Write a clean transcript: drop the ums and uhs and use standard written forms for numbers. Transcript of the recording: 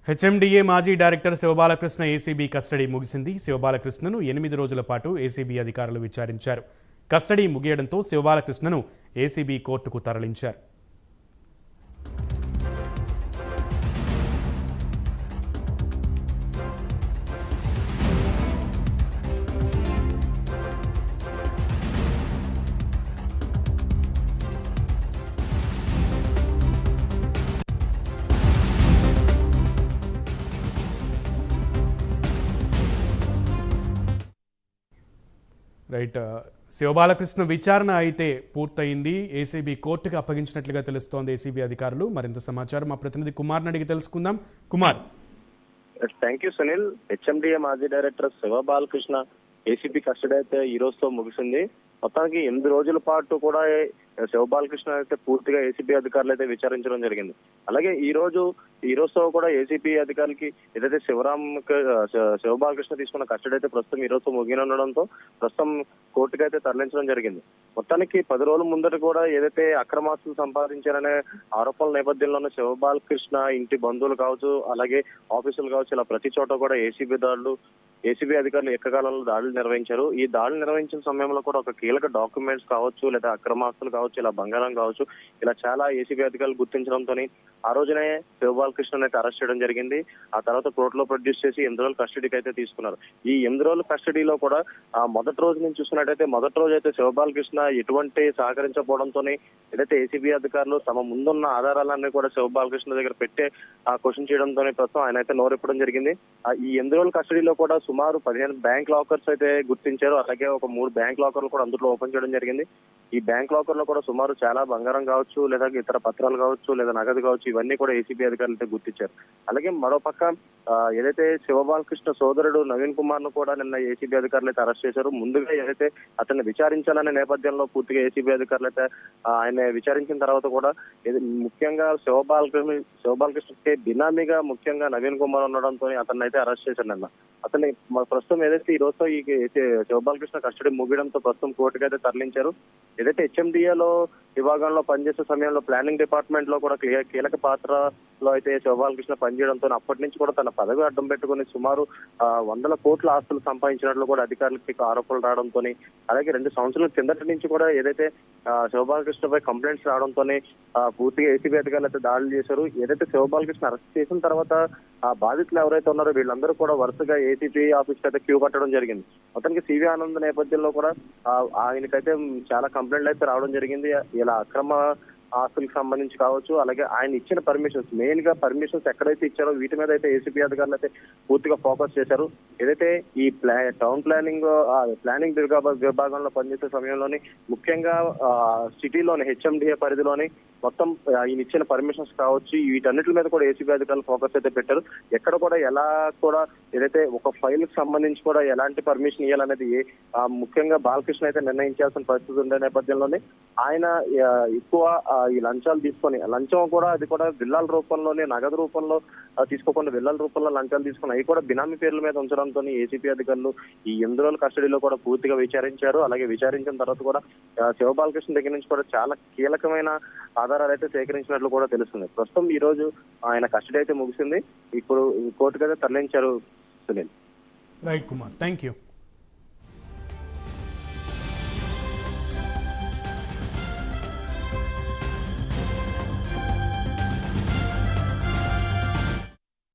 HMDA మాజీ director Shiva Balakrishna ACB custody ముగిసింది. శివబాలకృష్ణను 8 రోజుల పాటు ఏసీబీ అధికారులు విచారించారు. కస్టడీ ముగియడంతో శివబాలకృష్ణను ఏసీబీ కోర్టుకు తరలించారు. రైట్, శివబాలకృష్ణ విచారణ అయితే పూర్తయింది. ఏసీబీ కోర్టుకు అప్పగించినట్లుగా తెలుస్తోంది ఏసీబీ అధికారులు. మరింత సమాచారం మా ప్రతినిధి కుమార్ అడిగి తెలుసుకుందాం. Kumar. Thank you Sunil. HMDA మాజీ డైరెక్టర్ శివబాలకృష్ణ ఏసీబీ కస్టడీ అయితే ఈ రోజుతో ముగిసింది. మొత్తానికి 8 రోజుల పాటు కూడా శివబాలకృష్ణ అయితే పూర్తిగా ఏసీబీ అధికారులు అయితే విచారించడం జరిగింది. అలాగే ఈ రోజుతో కూడా ఏసీబీ అధికారులకి ఏదైతే శివబాలకృష్ణ తీసుకున్న కస్టడీ అయితే ప్రస్తుతం ఈ రోజు ముగినుండడంతో ప్రస్తుతం కోర్టుకు అయితే తరలించడం జరిగింది. మొత్తానికి 10 రోజుల ముందట కూడా ఏదైతే అక్రమాస్తులు సంపాదించారనే ఆరోపణల నేపథ్యంలోనే శివబాలకృష్ణ ఇంటి బంధువులు కావచ్చు, అలాగే ఆఫీసులు కావచ్చు, ఇలా ప్రతి చోట కూడా ఏసీబీ అధికారులు ఏకకాలంలో దాడులు నిర్వహించారు. ఈ దాడులు నిర్వహించిన సమయంలో కూడా ఒక కీలక డాక్యుమెంట్స్ కావచ్చు, లేదా అక్రమాస్తులు కావచ్చు, ఇలా బంగారం కావచ్చు, ఇలా చాలా ఏసీబీ అధికారులు గుర్తించడంతో ఆ రోజునే శివబాలకృష్ణ అయితే అరెస్ట్ చేయడం జరిగింది. ఆ తర్వాత కోర్టులో ప్రొడ్యూస్ చేసి 8 రోజులు కస్టడీకి అయితే తీసుకున్నారు. ఈ 8 రోజుల కస్టడీలో కూడా మొదటి రోజు నుంచి చూసినట్టయితే మొదటి రోజు అయితే శివబాలకృష్ణ ఎటువంటి సహకరించకపోవడంతో ఏదైతే ఏసీబీ అధికారులు తమ ముందున్న ఆధారాలన్నీ కూడా శివబాలకృష్ణ దగ్గర పెట్టే క్వశ్చన్ చేయడంతో ప్రస్తుతం ఆయన అయితే నోరెప్పడం జరిగింది. ఈ 8 రోజుల కస్టడీలో కూడా సుమారు 15 బ్యాంక్ లాకర్స్ అయితే గుర్తించారు. అలాగే ఒక 3 బ్యాంక్ లాకర్లు కూడా అందులో ఓపెన్ చేయడం జరిగింది. ఈ బ్యాంక్ లాకర్ లో కూడా సుమారు చాలా బంగారం కావచ్చు, లేదా ఇతర పత్రాలు కావచ్చు, లేదా నగదు కావచ్చు, ఇవన్నీ కూడా ఏసీబీ అధికారులు అయితే గుర్తించారు. అలాగే మరోపక్క ఏదైతే శివబాలకృష్ణ సోదరుడు నవీన్ కుమార్ ను కూడా నిన్న ఏసీబీ అధికారులు అయితే అరెస్ట్ చేశారు. ముందుగా ఏదైతే అతన్ని విచారించాలనే నేపథ్యంలో పూర్తిగా ఏసీబీ అధికారులు అయితే ఆయన విచారించిన తర్వాత కూడా ముఖ్యంగా శివబాలకృష్ణకి బినామీగా ముఖ్యంగా నవీన్ కుమార్ ఉండడంతో అతన్ని అయితే అరెస్ట్ చేశారు నిన్న. అతన్ని ప్రస్తుతం ఏదైతే ఈ రోజుతో ఈ శివబాలకృష్ణ కస్టడీ ముగియడంతో ప్రస్తుతం కోర్టుకు అయితే తరలించారు. ఏదైతే హెచ్ఎండిఏలో విభాగంలో పనిచేసే సమయంలో ప్లానింగ్ డిపార్ట్మెంట్ లో కూడా కీలక పాత్రలో అయితే శివబాలకృష్ణ పనిచేయడంతో అప్పటి నుంచి కూడా తన పదవి అడ్డం పెట్టుకుని సుమారు 100 కోట్ల ఆస్తులు సంపాదించినట్లు కూడా అధికారులకి ఆరోపణలు రావడంతో, అలాగే 2 సంవత్సరాల కిందటి నుంచి కూడా ఏదైతే శివబాలకృష్ణపై కంప్లైంట్స్ రావడంతో పూర్తిగా ఏసీబీ అధికారులు అయితే దాడులు చేశారు. ఏదైతే శివబాలకృష్ణ అరెస్ట్ చేసిన తర్వాత ఆ బాధితులు ఎవరైతే ఉన్నారో వీళ్ళందరూ కూడా వరుసగా ఏసీబీ ఆఫీస్ అయితే క్యూ కట్టడం జరిగింది. మొత్తానికి సివి ఆనంద్ నేపథ్యంలో కూడా ఆయనకైతే చాలా కంప్లైంట్లు అయితే రావడం జరిగింది. ఇలా అక్రమ ఆస్తులకు సంబంధించి కావచ్చు, అలాగే ఆయన ఇచ్చిన పర్మిషన్స్, మెయిన్ గా పర్మిషన్స్ ఎక్కడైతే ఇచ్చారో వీటి మీద అయితే ఏసీబీ అధికారులు అయితే పూర్తిగా ఫోకస్ చేశారు. ఏదైతే ఈ టౌన్ ప్లానింగ్ విభాగంలో పనిచేసే సమయంలోని ముఖ్యంగా సిటీలోని హెచ్ఎండిఏ పరిధిలోని మొత్తం ఈయన ఇచ్చిన పర్మిషన్స్ కావచ్చు, వీటన్నిటి మీద కూడా ఏసీబీ అధికారులు ఫోకస్ అయితే పెట్టారు. ఎక్కడ కూడా ఎలా కూడా ఏదైతే ఒక ఫైల్ కి సంబంధించి కూడా ఎలాంటి పర్మిషన్ ఇవ్వాలనేది ముఖ్యంగా బాలకృష్ణ అయితే నిర్ణయించాల్సిన పరిస్థితి ఉండే నేపథ్యంలోనే ఆయన ఎక్కువ ఈ లంచాలు తీసుకొని, లంచం కూడా అది కూడా విల్లాల రూపంలోనే, నగదు రూపంలో తీసుకోకుండా విల్లాల రూపంలో లంచాలు తీసుకుని అవి కూడా బినామీ పేర్ల మీద ఉంచడంతో ఏసీబీ అధికారులు ఈ 8 రోజుల కస్టడీలో కూడా పూర్తిగా విచారించారు. అలాగే విచారించిన తర్వాత కూడా శివబాలకృష్ణ దగ్గర నుంచి కూడా చాలా కీలకమైన ఆధారాలు అయితే సేకరించినట్లు కూడా తెలుస్తుంది. ప్రస్తుతం ఈ రోజు ఆయన కస్టడీ అయితే ముగిసింది. ఇప్పుడు కోర్టుకు అయితే తరలించారు Sunil. Right Kumar, thank you.